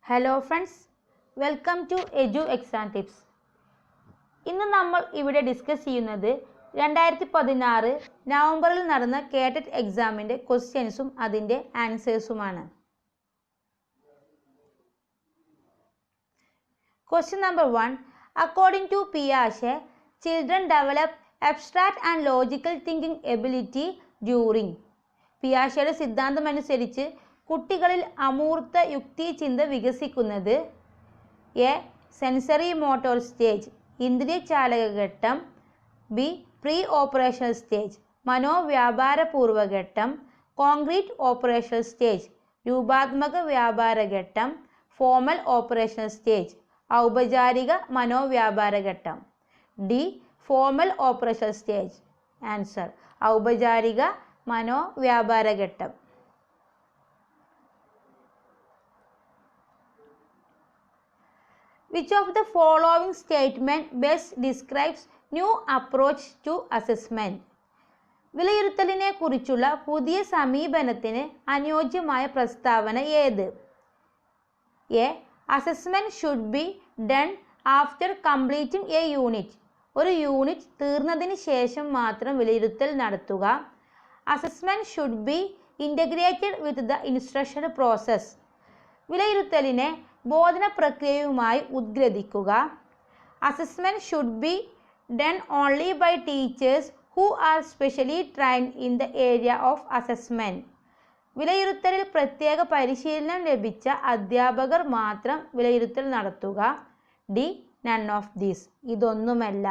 Hello friends, welcome to Edu exam tips. ഇന്ന് നമ്മൾ ഇവിടെ ഡിസ്കസ് ചെയ്യുന്നത് 2016 നവംബറിൽ നടന്ന കേട്ടറ്റ് എക്സാമിൻ്റെ ക്വസ്റ്റ്യൻസും അതിൻ്റെ ആൻസേഴ്സുമാണ്. Question number 1. According to Piaget, children develop abstract and logical thinking ability during. പിയാഷയുടെ സിദ്ധാന്തമനുസരിച്ച് കുട്ടികളിൽ അമൂർത്ത യുക്തി ചിന്ത വികസിക്കുന്നത് എ. സെൻസറി മോട്ടോർ സ്റ്റേജ് ഇന്ദ്രിയ ചാലകഘട്ടം, ബി. പ്രീ ഓപ്പറേഷണൽ സ്റ്റേജ് മനോവ്യാപാരപൂർവ്വഘട്ടം, കോൺക്രീറ്റ് ഓപ്പറേഷണൽ സ്റ്റേജ് രൂപാത്മക വ്യാപാരഘട്ടം, ഫോമൽ ഓപ്പറേഷണൽ സ്റ്റേജ് ഔപചാരിക മനോവ്യാപാരഘട്ടം. D. Formal operational stage. Answer ഔപചാരിക മനോവ്യാപാരഘട്ടം. Which of the following statement best describes new approach to assessment? വിലയിരുത്തലിനെ കുറിച്ചുള്ള പുതിയ സമീപനത്തിന് അനുയോജ്യമായ പ്രസ്താവന ഏത്? A. Assessment should be done after completing a unit. ഒരു യൂണിറ്റ് തീർന്നതിന് ശേഷം മാത്രം വിലയിരുത്തൽ നടത്തുക. Assessment should be integrated with the instructional process. വിലയിരുത്തലിനെ ബോധന പ്രക്രിയയുമായി ഉദ്ഗ്രഥിക്കുക. Assessment should be done only by teachers who are specially trained in the area of assessment. വിലയിരുത്തലിൽ പ്രത്യേക പരിശീലനം ലഭിച്ച അധ്യാപകർ മാത്രം വിലയിരുത്തൽ നടത്തുക. ഡി. None of these. ഇതൊന്നുമല്ല.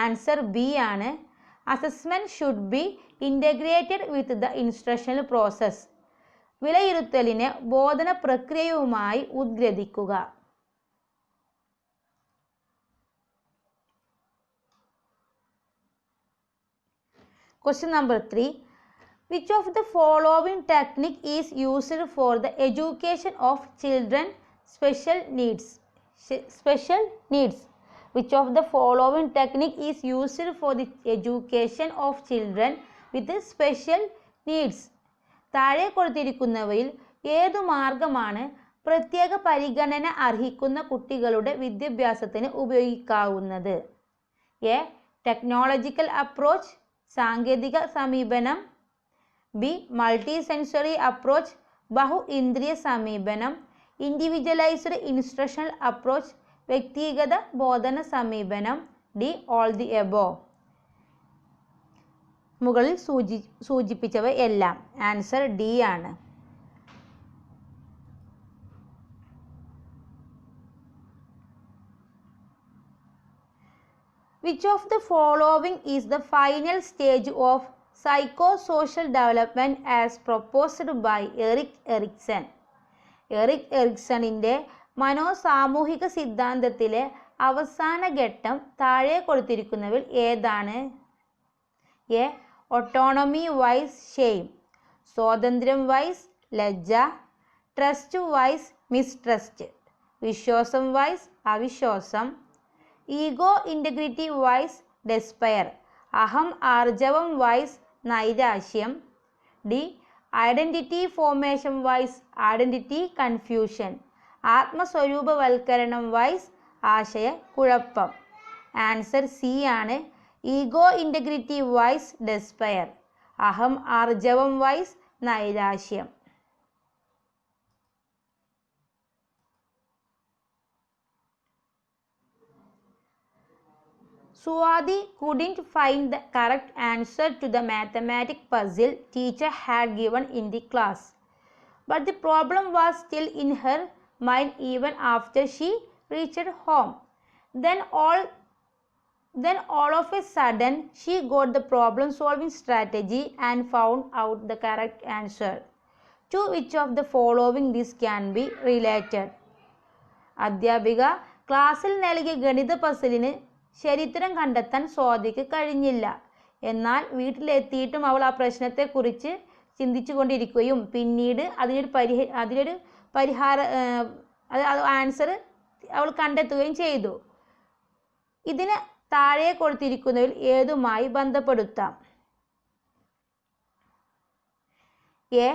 ആൻസർ ബി ആണ്. Assessment should be integrated with the instructional process. വിലയിരുത്തലിനെ ബോധന പ്രക്രിയയുമായി ഉദ്ഗ്രഥിക്കുക. Question number 3. Which of the following technique is used for the education of children special needs? Special needs. Which of the following technique is used for the education of children with special needs? താഴെ കൊടുത്തിരിക്കുന്നവയിൽ ഏതു മാർഗമാണ് പ്രത്യേക പരിഗണന അർഹിക്കുന്ന കുട്ടികളുടെ വിദ്യാഭ്യാസത്തിന് ഉപയോഗിക്കാവുന്നത്? A. Technological approach സാങ്കേതിക സമീപനം, ബി. മൾട്ടി സെൻസറി അപ്രോച്ച് ബഹു ഇന്ദ്രിയ സമീപനം, ഇൻഡിവിജ്വലൈസ്ഡ് ഇൻസ്ട്രക്ഷണൽ അപ്രോച്ച് വ്യക്തിഗത ബോധന സമീപനം, ഡി. All the above. മുകളിൽ സൂചിപ്പിച്ചവ എല്ലാം. ആൻസർ ഡി ആണ്. Which of the following is the final stage of psychosocial development as proposed by Erik Erikson? Erik എറിക്സണിൻ്റെ മനോസാമൂഹിക സിദ്ധാന്തത്തിലെ അവസാന ഘട്ടം താഴെ കൊടുത്തിരിക്കുന്നവയിൽ ഏതാണ്? എ. ഓട്ടോണമി വൈസ് ഷെയിം, സ്വാതന്ത്ര്യം വൈസ് ലജ്ജ, ട്രസ്റ്റ് വൈസ് മിസ്ട്രസ്റ്റ്, വിശ്വാസം വൈസ് അവിശ്വാസം, ഈഗോ ഇൻറ്റഗ്രിറ്റി വൈസ് ഡെസ്പയർ, അഹം ആർജവം വൈസ് നൈരാശ്യം, D. Identity formation vs identity confusion, ആത്മസ്വരൂപവൽക്കരണം വൈസ് ആശയക്കുഴപ്പം. ആൻസർ സി ആണ്. ഈഗോ ഇൻറ്റഗ്രിറ്റി വൈസ് ഡെസ്പയർ, അഹം ആർജവം വൈസ് നൈരാശ്യം. Swati couldn't find the correct answer to the mathematics puzzle teacher had given in the class. But the problem was still in her mind even after she reached home. Then all of a sudden she got the problem solving strategy and found out the correct answer. To which of the following this can be related? അധ്യാപിക ക്ലാസ്സിൽ നൽകിയ ഗണിത പസിലിന് ശരിത്തരം കണ്ടെത്താൻ സ്വാതിക്ക് കഴിഞ്ഞില്ല. എന്നാൽ വീട്ടിലെത്തിയിട്ടും അവൾ ആ പ്രശ്നത്തെക്കുറിച്ച് ചിന്തിച്ചു കൊണ്ടിരിക്കുകയും പിന്നീട് അതിനൊരു ആൻസർ അവൾ കണ്ടെത്തുകയും ചെയ്തു. ഇതിന് താഴെ കൊടുത്തിരിക്കുന്നതിൽ ഏതുമായി ബന്ധപ്പെടുത്താം? A.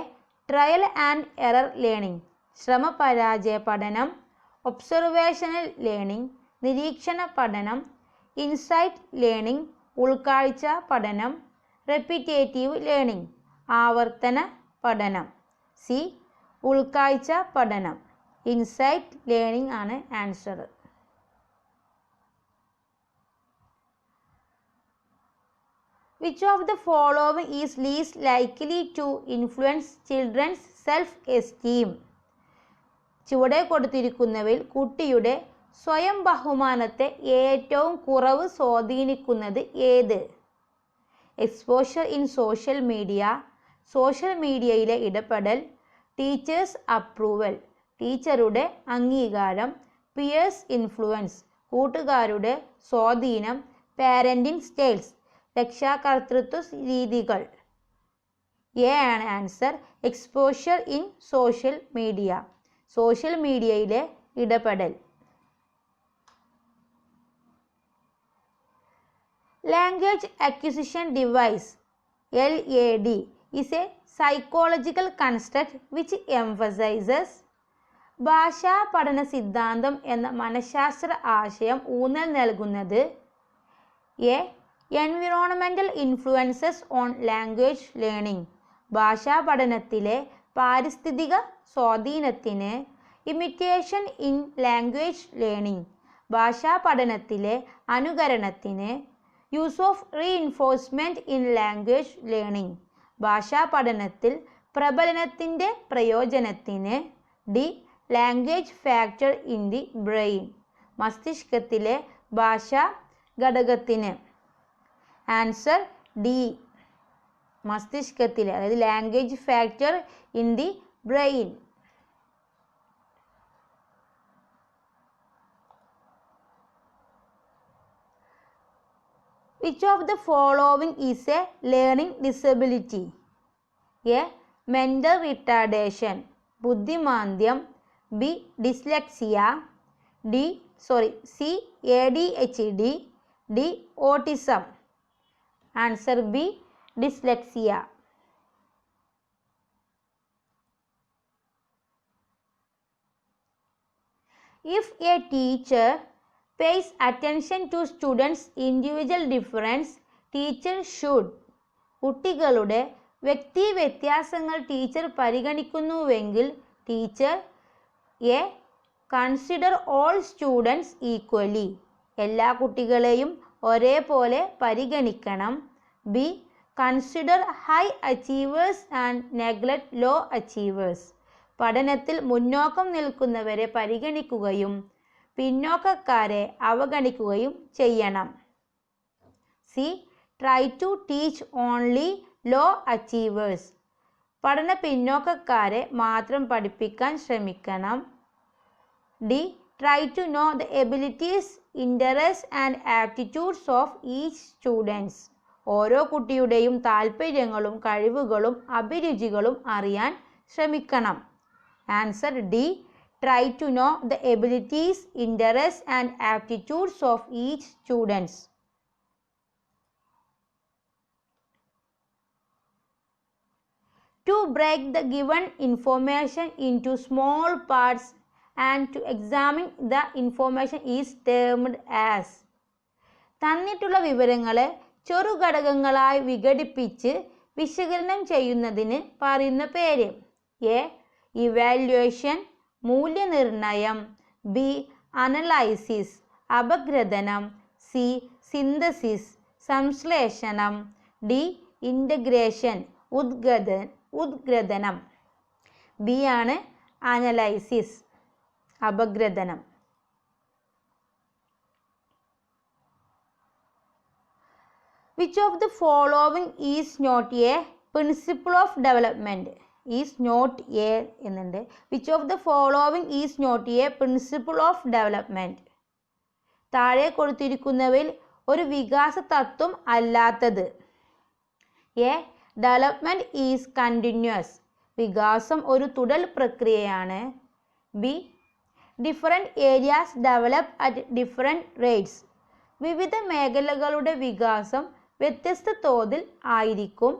Trial and error learning, ശ്രമപരാജയ പഠനം, ഒബ്സർവേഷണൽ ലേണിംഗ്, നിരീക്ഷണ പഠനം, ഇൻസൈറ്റ് ലേണിംഗ്, ഉൾക്കാഴ്ച പഠനം, റെപ്പിറ്റേറ്റീവ് ലേണിംഗ്, ആവർത്തന പഠനം. സി ഉൾക്കാഴ്ച പഠനം. ഇൻസൈറ്റ് ലേണിംഗ് ആണ് answer. Which of the following is least likely to influence children's self-esteem? ചുവടെ കൊടുത്തിരിക്കുന്നവയിൽ കുട്ടിയുടെ സ്വയം ബഹുമാനത്തെ ഏറ്റവും കുറവ് സ്വാധീനിക്കുന്നത് ഏത്? Exposure in social media, social മീഡിയയിലെ ഇടപെടൽ, ടീച്ചേഴ്സ് അപ്രൂവൽ, ടീച്ചറുടെ അംഗീകാരം, പിയേഴ്സ് ഇൻഫ്ലുവൻസ്, കൂട്ടുകാരുടെ സ്വാധീനം, പാരന്റിംഗ് സ്റ്റൈൽസ്, രക്ഷാകർതൃത്വ രീതികൾ. എ ആണ് answer. Exposure in social media, social മീഡിയയിലെ ഇടപെടൽ. Language acquisition device (LAD) is a psychological construct which emphasizes. ഭാഷാ പഠന സിദ്ധാന്തം എന്ന മനഃശാസ്ത്ര ആശയം ഊന്നൽ നൽകുന്നത് A environmental influences on language learning, ഭാഷാ പഠനത്തിലെ പാരിസ്ഥിതിക സ്വാധീനത്തിന്, ഇമിറ്റേഷൻ ഇൻ ലാംഗ്വേജ് ലേണിംഗ്, ഭാഷാ പഠനത്തിലെ അനുകരണത്തിന്, use of reinforcement in language learning, ഭാഷാ പഠനത്തിൽ പ്രബലനത്തിൻ്റെ പ്രയോജനത്തിന്, D language factor in the brain, മസ്തിഷ്കത്തിലെ ഭാഷാ ഘടകത്തിന്. ആൻസർ ഡി, മസ്തിഷ്കത്തിലെ, അതായത് language factor in the brain. Which of the following is a learning disability? A. Mental retardation, ബുദ്ധിമാന്ദ്യം, B. Dyslexia, C. ADHD, D. Autism. Answer B. Dyslexia. If a teacher pays attention to students' individual difference, teacher should. കുട്ടികളുടെ വ്യക്തി വ്യത്യാസങ്ങൾ teacher പരിഗണിക്കുന്നുവെങ്കിൽ teacher A consider all students equally, എല്ലാ കുട്ടികളെയും ഒരേപോലെ പരിഗണിക്കണം. B consider high achievers and neglect low achievers, പഠനത്തിൽ മുന്നോക്കം നിൽക്കുന്നവരെ പരിഗണിക്കുകയും പിന്നോക്കക്കാരെ അവഗണിക്കുകയും ചെയ്യണം. C try to teach only low achievers, പഠന പിന്നോക്കക്കാരെ മാത്രം പഠിപ്പിക്കാൻ ശ്രമിക്കണം. D try to know the abilities, interest and aptitudes of each students, ഓരോ കുട്ടിയുടെയും താൽപ്പര്യങ്ങളും കഴിവുകളും അഭിരുചികളും അറിയാൻ ശ്രമിക്കണം. Answer D try to know the abilities, interests and aptitudes of each students. To break the given information into small parts and to examine the information is termed as. തന്നിട്ടുള്ള വിവരങ്ങളെ ചെറുഘടകങ്ങളായി വിഘടിപ്പിച്ച് വിശകലനം ചെയ്യുന്നതിന് പറയുന്ന പേര്. എ ഇവാലുവേഷൻ, മൂല്യനിർണ്ണയം, B analysis, അപഗ്രഥനം, C synthesis, സംശ്ലേഷണം, D integration, ഉദ്ഗ്രഥനം. ബി ആണ് അനലൈസിസ്, അപഗ്രഥനം. Which of the following is not a principle of development? Is not a എന്നുണ്ട്. Which of the following is not a principle of development? താഴെ കൊടുത്തിരിക്കുന്നവയിൽ ഒരു വികാസ തത്വം അല്ലാത്തത്. എ ഡെവലപ്മെൻറ്റ് ഈസ് കണ്ടിന്യൂസ്, വികാസം ഒരു തുടർ പ്രക്രിയയാണ്. B different areas develop at different rates, വിവിധ മേഖലകളുടെ വികാസം വ്യത്യസ്ത തോതിൽ ആയിരിക്കും.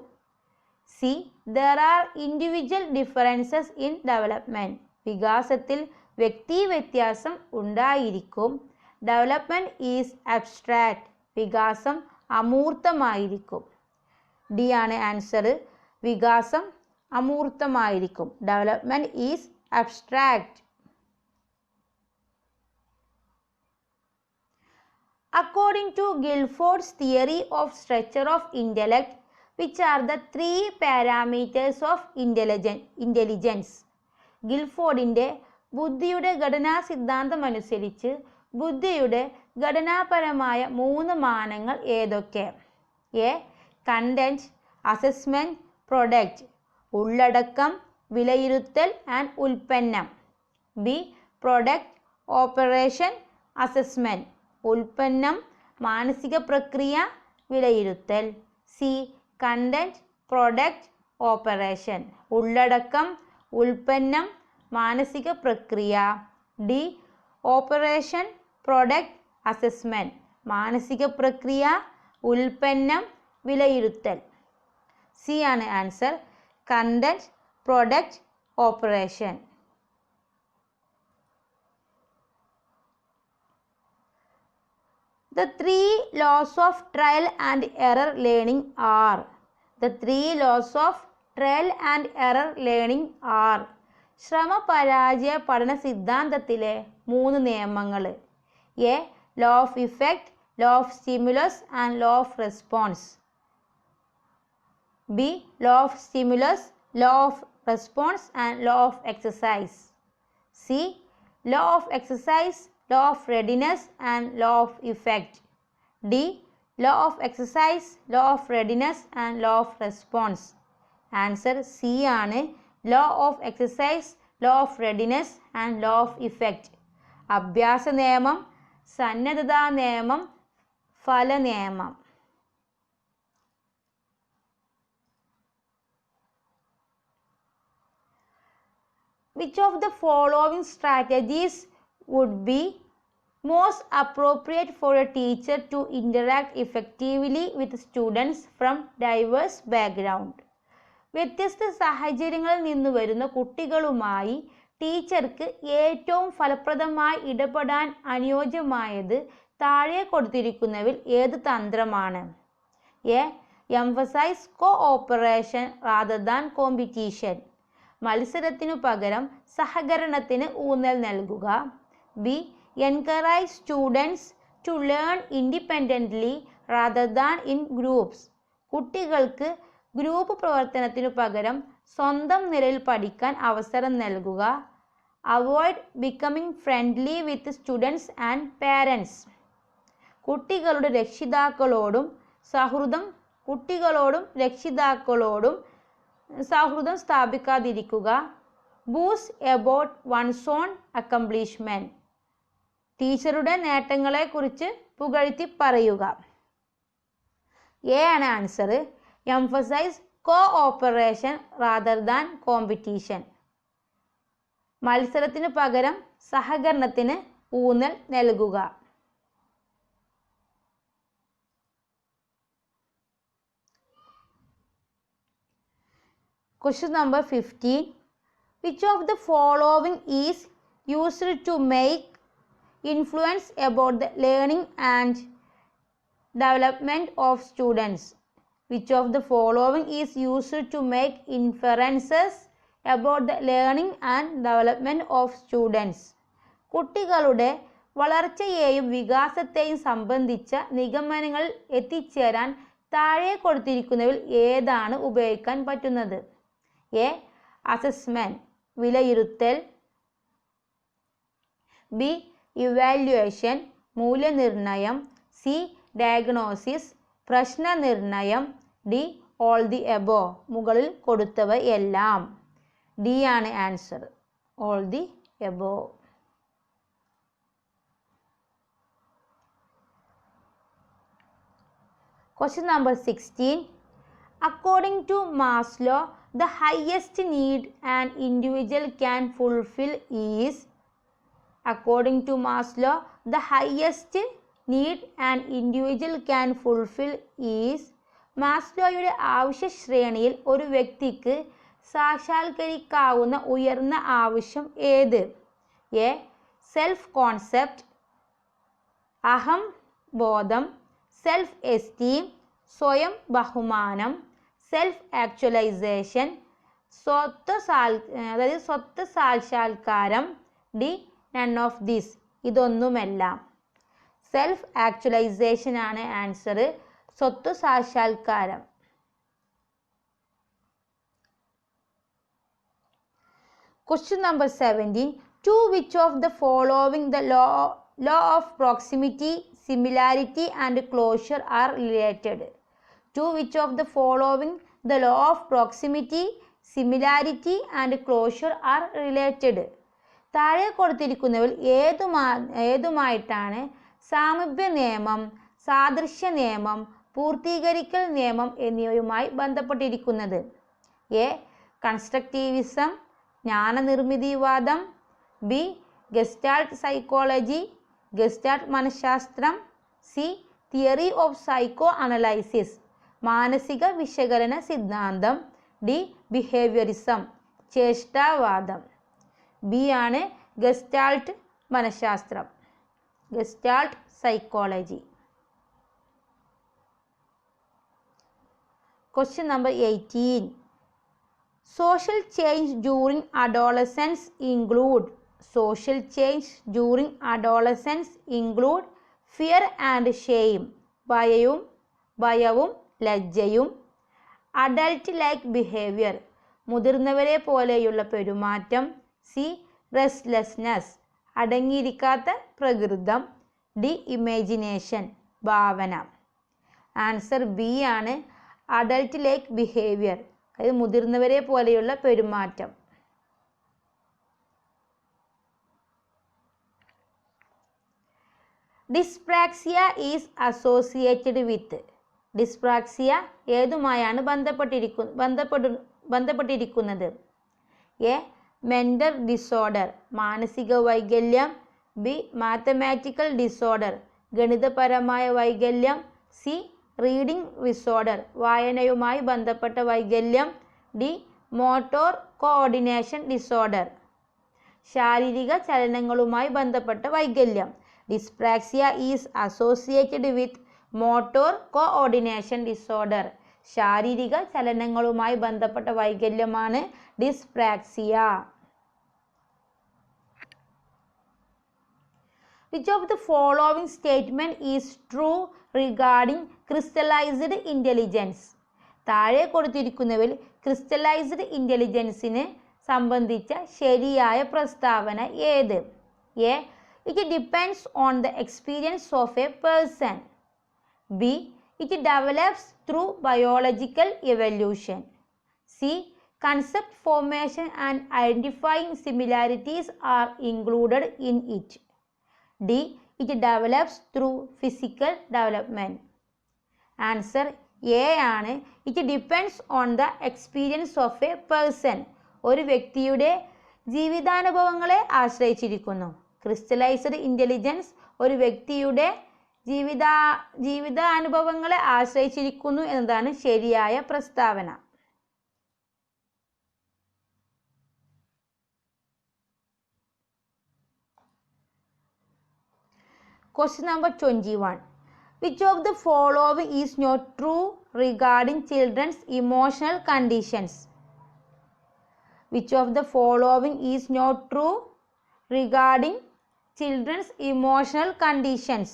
C there are individual differences in development, വികാസത്തിൽ വ്യക്തി വ്യത്യാസം ഉണ്ടായിരിക്കും. Development is abstract. വികാസം അമൂർത്തമായിരിക്കും. ഡി ആണ് ആൻസർ. വികാസം അമൂർത്തമായിരിക്കും. Development is abstract. According to Guilford's theory of structure of intellect, which are the three parameters of intelligence? ഗിൽഫോർഡിൻ്റെ ബുദ്ധിയുടെ ഘടനാ സിദ്ധാന്തമനുസരിച്ച് ബുദ്ധിയുടെ ഘടനാപരമായ 3 മാനങ്ങൾ ഏതൊക്കെ? എ. Content, assessment, product. ഉള്ളടക്കം, വിലയിരുത്തൽ ആൻഡ് ഉൽപ്പന്നം. ബി. Product, operation, assessment. ഉൽപ്പന്നം, മാനസിക പ്രക്രിയ, വിലയിരുത്തൽ. സി. Content, product, operation. ഉള്ളടക്കം, ഉൽപ്പന്നം, മാനസിക പ്രക്രിയ. ഡി. Operation, product, assessment. മാനസിക പ്രക്രിയ, ഉൽപ്പന്നം, വിലയിരുത്തൽ. സി ആണ് answer. Content, product, operation. The three laws of trial and error learning are. The three laws of trial and error learning are. ശ്രമപരാജയ പഠന സിദ്ധാന്തത്തിലെ 3 നിയമങ്ങൾ. A. Law of effect, law of stimulus and law of response. B. Law of stimulus, law of response and law of exercise. C. Law of exercise, law of readiness and law of effect. D. law of exercise, law of readiness and law of response. Answer C ആണ്. law of exercise, law of readiness and law of effect. അഭ്യാസ നിയമം, സന്നദ്ധതാ നിയമം, ഫല നിയമം. Which of the following strategies would be most appropriate for a teacher to interact effectively with students from diverse background? വ്യത്യസ്ത സാഹചര്യങ്ങളിൽ നിന്ന് വരുന്ന കുട്ടികളുമായി ടീച്ചർക്ക് ഏറ്റവും ഫലപ്രദമായി ഇടപെടാൻ അനുയോജ്യമായത് താഴെ കൊടുത്തിരിക്കുന്നവയിൽ ഏത് തന്ത്രമാണ്? A. Emphasise cooperation rather than competition. മത്സരത്തിനു പകരം സഹകരണത്തിന് ഊന്നൽ നൽകുക. B. Encourage students to learn independently rather than in groups. കുട്ടികൾക്ക് ഗ്രൂപ്പ് പ്രവർത്തനത്തിനു പകരം സ്വന്തം നിലയിൽ പഠിക്കാൻ അവസരം നൽകുക. Avoid becoming friendly with students and parents. കുട്ടികളുടെ രക്ഷിതാക്കളോടും സൗഹൃദം സ്ഥാപിക്കാതിരിക്കുക. Boast about one's own accomplishment. ടീച്ചറുടെ നേട്ടങ്ങളെക്കുറിച്ച് പുകഴ്ത്തി പറയുക. എ ആണ് answer. Emphasise cooperation rather than competition. മത്സരത്തിന് പകരം സഹകരണത്തിന് ഊന്നൽ നൽകുക. Question number 15. Which of the following is used to make influence about the learning and development of students? Which of the following is used to make inferences about the learning and development of students? കുട്ടികളുടെ വളർച്ചയെയും വികാസത്തെയും സംബന്ധിച്ച നിഗമനങ്ങളിൽ എത്തിച്ചേരാൻ താഴെ കൊടുത്തിരിക്കുന്നവയിൽ ഏതാണ് ഉപയോഗിക്കാൻ പറ്റുന്നത്? A. Assessment വിലയിരുത്തൽ. ബി. ഇവാലുവേഷൻ മൂല്യനിർണ്ണയം. സി. ഡയഗ്നോസിസ് പ്രശ്നനിർണ്ണയം. ഡി. ഓൾ ദി എബോ മുകളിൽ കൊടുത്തവ എല്ലാം. ഡി ആണ് answer. All the above. Question number 16. According to Maslow, the highest need an individual can fulfill is. According to Maslow, the highest need an individual can fulfill is. മാസ്ലോയുടെ ആവശ്യ ശ്രേണിയിൽ ഒരു വ്യക്തിക്ക് സാക്ഷാത്കരിക്കാവുന്ന ഉയർന്ന ആവശ്യം ഏത്? എ. സെൽഫ് കോൺസെപ്റ്റ്, അഹം ബോധം, self esteem, സ്വയം ബഹുമാനം, സെൽഫ് ആക്ച്വലൈസേഷൻ, സ്വത്വ സാക്ഷാത്കാരം. ഡി. നൺ ഓഫ് ദിസ്, ഇതൊന്നുമെല്ലാം. സെൽഫ് ആക്ച്വലൈസേഷൻ ആണ് ആൻസർ. സ്വത്വ സാക്ഷാത്കാരം. Question number 17. To which of the following the law of proximity, similarity and closure are related? To which of the following the law of proximity, similarity and closure are related? താഴെ കൊടുത്തിരിക്കുന്നവയിൽ ഏതുമായിട്ടാണ് സാമീപ്യ നിയമം, സാദൃശ്യ നിയമം, പൂർത്തീകരിക്കൽ നിയമം എന്നിവയുമായി ബന്ധപ്പെട്ടിരിക്കുന്നത്? A. Constructivism, ജ്ഞാനനിർമ്മിതിവാദം. B. Gestalt psychology, Gestalt മനഃശാസ്ത്രം. C. Theory of psycho analysis, മാനസിക വിശകലന സിദ്ധാന്തം. ഡി. ബിഹേവിയറിസം, ചേഷ്ടാവാദം. ബി ആണ് ഗസ്റ്റാൾട്ട് മനഃശാസ്ത്രം, Gestalt psychology. Question number 18. Social change during adolescence include fear and shame, ഭയവും ലജ്ജയും. അഡൽട്ട് ലൈക്ക് ബിഹേവിയർ, മുതിർന്നവരെ പോലെയുള്ള പെരുമാറ്റം. സി. റെസ്റ്റ്ലെസ്നെസ്, അടങ്ങിയിരിക്കാത്ത പ്രകൃതം. ഡി. ഇമാജിനേഷൻ, ഭാവന. ആൻസർ ബി ആണ് അഡൽട്ട് ലൈക്ക് ബിഹേവിയർ, അതായത് മുതിർന്നവരെ പോലെയുള്ള പെരുമാറ്റം. Dyspraxia is associated with. Dyspraxia ഏതുമായാണ് ബന്ധപ്പെട്ടിരിക്കുന്നത്? എ. മെൻ്റൽ ഡിസോർഡർ, മാനസിക വൈകല്യം. ബി. മാത്തമാറ്റിക്കൽ ഡിസോർഡർ, ഗണിതപരമായ വൈകല്യം. സി. റീഡിംഗ് ഡിസോർഡർ, വായനയുമായി ബന്ധപ്പെട്ട വൈകല്യം. ഡി. മോട്ടോർ കോർഡിനേഷൻ ഡിസോർഡർ, ശാരീരിക ചലനങ്ങളുമായി ബന്ധപ്പെട്ട വൈകല്യം. Dyspraxia is associated with motor coordination disorder, ശാരീരിക ചലനങ്ങളുമായി ബന്ധപ്പെട്ട വൈകല്യമാണ് dyspraxia. Which of the following statement is true regarding crystallized intelligence? താഴെ കൊടുത്തിരിക്കുന്നവയിൽ ക്രിസ്റ്റലൈസ്ഡ് ഇൻ്റലിജൻസിനെ സംബന്ധിച്ച ശരിയായ പ്രസ്താവന ഏത്? A. It depends on the experience of a person. B. It develops through biological evolution. C. Concept formation and identifying similarities are included in it. D. It develops through physical development. Answer A ആണ്. It depends on the experience of a person, ഒരു വ്യക്തിയുടെ ജീവിതാനുഭവങ്ങളെ ആശ്രയിച്ചിരിക്കുന്നു. Crystallised intelligence ഒരു വ്യക്തിയുടെ ജീവിതാനുഭവങ്ങളെ ആശ്രയിച്ചിരിക്കുന്നു എന്നതാണ് ശരിയായ പ്രസ്താവന. Question number 21. Which of the following is not true regarding children's emotional conditions? Which of the following is not true regarding children's emotional conditions?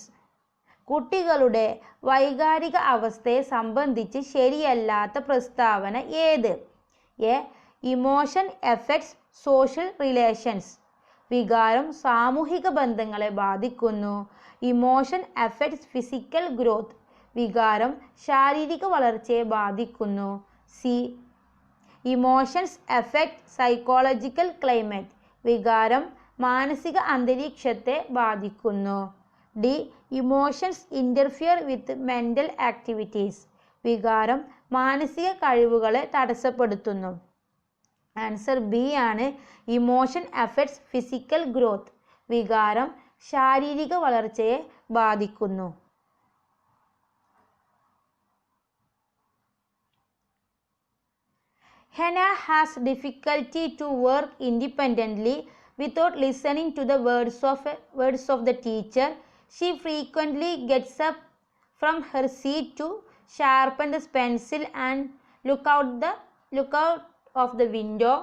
കുട്ടികളുടെ വൈകാരിക അവസ്ഥയെ സംബന്ധിച്ച് ശരിയല്ലാത്ത പ്രസ്താവന ഏത്? A. Emotion effects social relations, വികാരം സാമൂഹിക ബന്ധങ്ങളെ ബാധിക്കുന്നു. ഇമോഷൻ എഫക്ട്സ് ഫിസിക്കൽ ഗ്രോത്ത്, വികാരം ശാരീരിക വളർച്ചയെ ബാധിക്കുന്നു. C. Emotions effect psychological climate, വികാരം മാനസിക അന്തരീക്ഷത്തെ ബാധിക്കുന്നു. D. Emotions interfere with mental activities, വികാരം മാനസിക കഴിവുകളെ തടസ്സപ്പെടുത്തുന്നു. ആൻസർ ബി ആണ്. ഇമോഷൻ എഫക്ട്സ് ഫിസിക്കൽ ഗ്രോത്ത്, വികാരം ശാരീരിക വളർച്ചയെ ബാധിക്കുന്നു. Hannah has difficulty to work independently without listening to the words of the teacher. She frequently gets up from her seat to sharpen the pencil and look out of the window.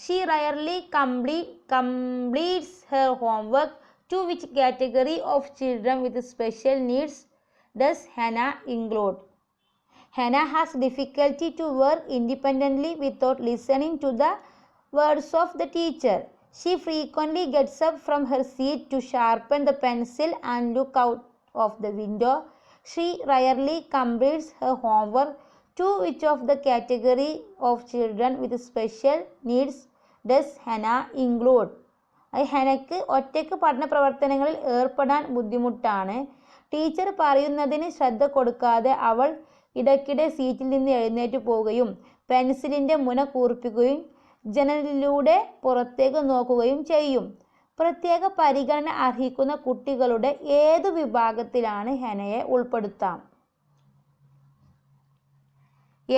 She rarely completes her homework. To which category of children with special needs does Hannah include? Hannah has difficulty to work independently without listening to the words of the teacher. She frequently gets up from her seat to sharpen the pencil and look out of the window. She rarely completes her homework. To which of the category of children with special needs does Hannah include? ഹനയ്ക്ക് ഒറ്റയ്ക്ക് പഠന പ്രവർത്തനങ്ങളിൽ ഏർപ്പെടാൻ ബുദ്ധിമുട്ടാണ്. Teacher പറയുന്നതിന് ശ്രദ്ധ കൊടുക്കാതെ അവൾ ഇടയ്ക്കിടെ സീറ്റിൽ നിന്ന് എഴുന്നേറ്റ് പോവുകയും പെൻസിലിൻ്റെ മുന കൂർപ്പിക്കുകയും ജനലിലൂടെ പുറത്തേക്ക് നോക്കുകയും ചെയ്യും. പ്രത്യേക പരിഗണന അർഹിക്കുന്ന കുട്ടികളുടെ ഏതു വിഭാഗത്തിലാണ് ഹനയെ ഉൾപ്പെടുത്താം?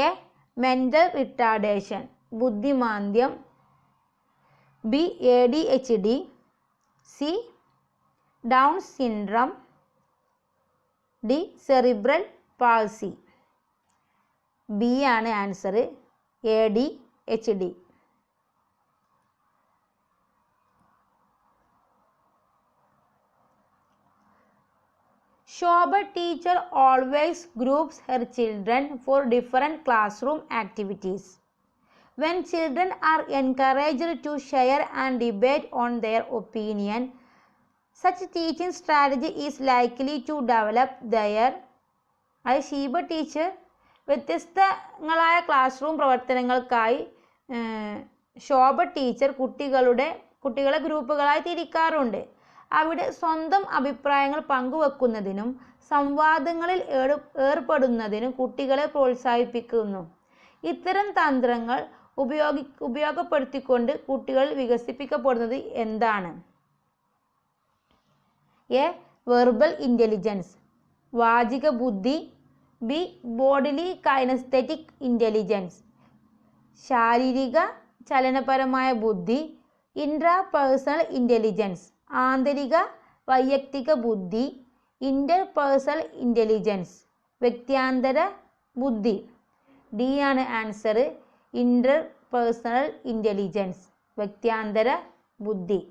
എ. മെൻ്റൽ റിട്ടാർഡേഷൻ ബുദ്ധിമാന്ദ്യം. B. ADHD. C. Down syndrome. D. Cerebral palsy. B ആണ് answer. ADHD. Shoba teacher always groups her children for different classroom activities. When children are encouraged to share and debate on their opinion, such teaching strategy is likely to develop their. Sheeba teacher വ്യത്യസ്തങ്ങളായ class room പ്രവർത്തനങ്ങൾക്കായി ശോഭ teacher കുട്ടികളെ ഗ്രൂപ്പുകളായി തിരിക്കാറുണ്ട്. അവിടെ സ്വന്തം അഭിപ്രായങ്ങൾ പങ്കുവെക്കുന്നതിനും സംവാദങ്ങളിൽ ഏർപ്പെടുന്നതിനും കുട്ടികളെ പ്രോത്സാഹിപ്പിക്കുന്നു. ഇത്തരം തന്ത്രങ്ങൾ ഉപയോഗപ്പെടുത്തിക്കൊണ്ട് കുട്ടികൾ വികസിപ്പിക്കപ്പെടുന്നത് എന്താണ്? എ. വെർബൽ ഇൻ്റലിജൻസ് വാചിക ബുദ്ധി. ബി. ബോഡിലി കൈനസ്തെറ്റിക് ഇൻ്റലിജൻസ് ശാരീരിക ചലനപരമായ ബുദ്ധി. ഇൻട്രാപേഴ്സണൽ ഇൻ്റലിജൻസ് ആന്തരിക വൈയക്തിക ബുദ്ധി. ഇൻ്റർപേഴ്സണൽ ഇൻ്റലിജൻസ് വ്യക്തിയാന്തര ബുദ്ധി. ഡി ആണ് ആൻസർ. ഇൻ്റർപേഴ്സണൽ ഇൻ്റലിജൻസ് വ്യക്തിയാന്തര ബുദ്ധി.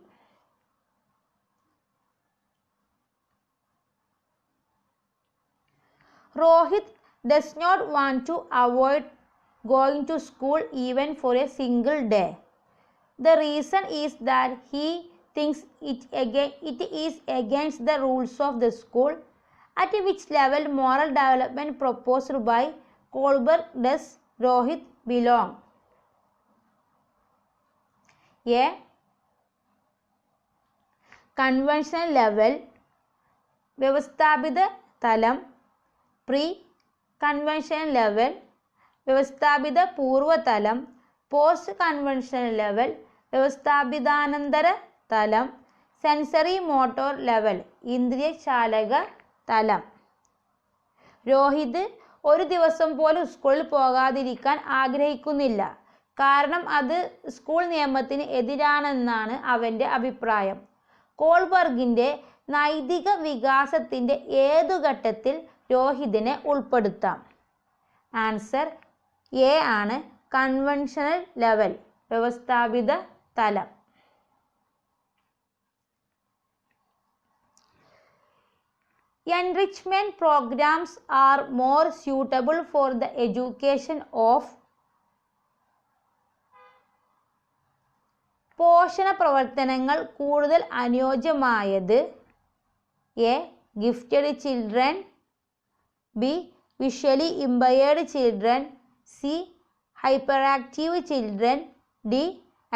Rohit does not want to avoid going to school even for a single day. The reason is that he thinks it is against the rules of the school. At which level moral development proposed by Kohlberg does Rohit belong? A. Conventional level വ്യവസ്ഥാപിത തലം. Pre conventional level വ്യവസ്ഥാപിത പൂർവ്വതലം. Post conventional level വ്യവസ്ഥാപിതാനന്തര തലം. Sensory motor level ഇന്ദ്രിയചാലക തലം. രോഹിത് ഒരു ദിവസം പോലും സ്കൂളിൽ പോകാതിരിക്കാൻ ആഗ്രഹിക്കുന്നില്ല. കാരണം അത് സ്കൂൾ നിയമത്തിന് എതിരാണെന്നാണ് അവൻ്റെ അഭിപ്രായം. കോൾബർഗിൻ്റെ നൈതിക വികാസത്തിൻ്റെ ഏതു ഘട്ടത്തിൽ രോഹിതിനെ ഉൾപ്പെടുത്താം? ആൻസർ എ ആണ്. കൺവെൻഷണൽ ലെവൽ വ്യവസ്ഥാപിത തലം. Enrichment programs are more suitable for the education of. പോഷണ പ്രവർത്തനങ്ങൾ കൂടുതൽ അനുയോജ്യമായത്. A. Gifted children. B. Visually impaired children. C. Hyper active children. D.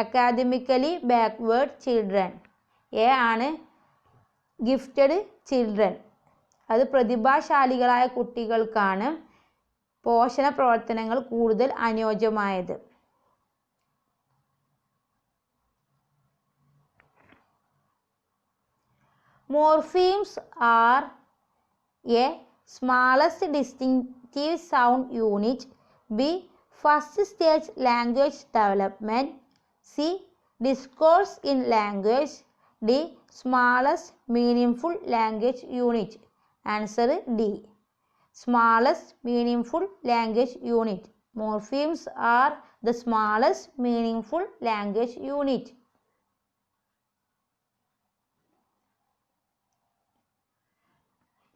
Academically backward children. A ആണ് ഗിഫ്റ്റഡ് ചിൽഡ്രൻ. അത് പ്രതിഭാശാലികളായ കുട്ടികൾക്കാണ് പോഷണ പ്രവർത്തനങ്ങൾ കൂടുതൽ അനുയോജ്യമായത്. Morphemes are A. Smallest distinctive sound unit. B. First stage language development. C. Discourse in language. D. Smallest meaningful language unit. Answer D. Smallest meaningful language unit. Morphemes are the smallest meaningful language unit.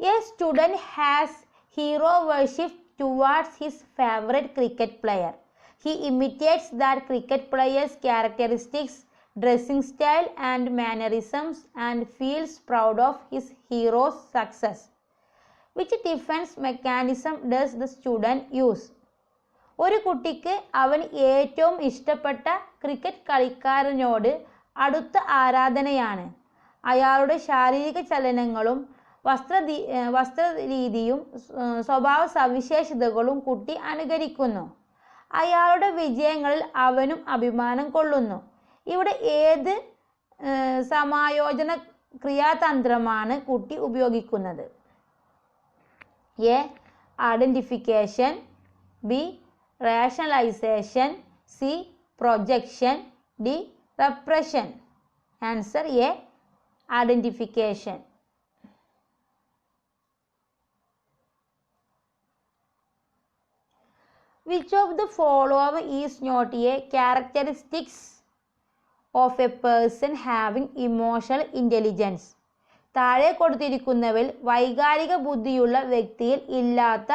A student has hero worship towards his favorite cricket player. He imitates that cricket player's characteristics, dressing style and mannerisms and feels proud of his hero's success. Which defense mechanism does the student use? ഒരു കുട്ടിക്ക് അവൻ ഏറ്റവും ഇഷ്ടപ്പെട്ട cricket കളിക്കാരനോട് അടുത്ത ആരാധനയാണ്. അയാളുടെ ശാരീരിക ചലനങ്ങളും വസ്ത്രരീതിയും സ്വഭാവ സവിശേഷതകളും കുട്ടി അനുകരിക്കുന്നു. അയാളുടെ വിജയങ്ങളിൽ അവനും അഭിമാനം കൊള്ളുന്നു. ഇവിടെ ഏത് സമായോജന ക്രിയാതന്ത്രമാണ് കുട്ടി ഉപയോഗിക്കുന്നത്? A. Identification. B. rationalization. C. projection. D. repression. Answer A. identification. Which of the following is not a characteristics of a person having emotional intelligence? താഴെ കൊടുത്തിരിക്കുന്നവയിൽ വൈകാരിക ബുദ്ധിയുള്ള വ്യക്തിയിൽ ഇല്ലാത്ത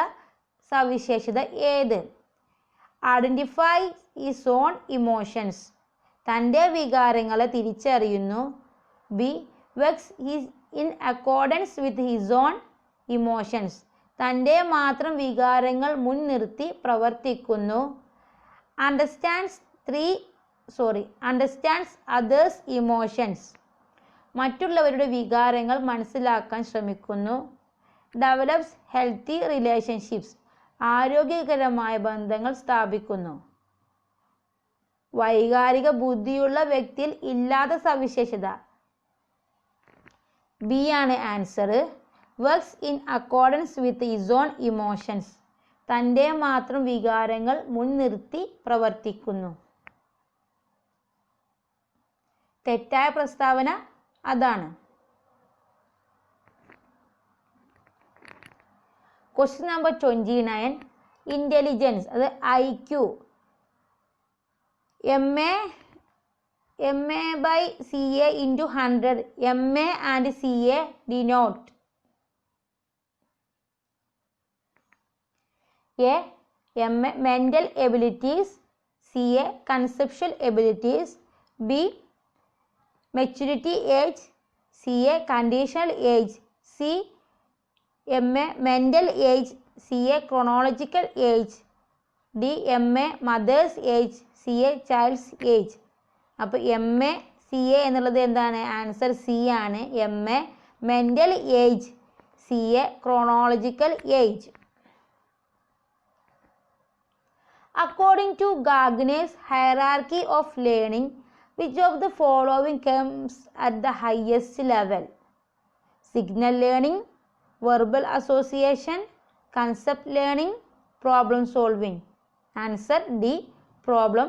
സവിശേഷത ഏത്? Identify his own emotions. തൻ്റെ വികാരങ്ങളെ തിരിച്ചറിയുന്നു. B. Works in accordance with his own emotions. തൻ്റെ മാത്രം വികാരങ്ങൾ മുൻനിർത്തി പ്രവർത്തിക്കുന്നു. Understands others emotions. മറ്റുള്ളവരുടെ വികാരങ്ങൾ മനസ്സിലാക്കാൻ ശ്രമിക്കുന്നു. Develops healthy relationships. ആരോഗ്യകരമായ ബന്ധങ്ങൾ സ്ഥാപിക്കുന്നു. വൈകാരിക ബുദ്ധിയുള്ള വ്യക്തിയിൽ ഇല്ലാത്ത സവിശേഷത ബി ആണ് answer. Works in accordance with his own emotions. തൻ്റെ മാത്രം വികാരങ്ങൾ മുൻനിർത്തി പ്രവർത്തിക്കുന്നു. തെറ്റായ പ്രസ്താവന അതാണ്. Question number 29. ഇൻ്റലിജൻസ് അത് IQ. MA by CA into 100. MA and CA denote A. mental abilities. CA conceptual abilities. B. maturity age. CA conditional age. C. MA mental age. CA chronological age. D. MA mother's age. CA child's age. അപ്പോൾ MA CA എന്നുള്ളത് എന്താണ്? Answer C ആണ്. MA mental age. CA chronological age. According to Gagner's hierarchy of learning, which of the following comes at the highest level? Signal learning, verbal association, concept learning, problem solving. Answer D. problem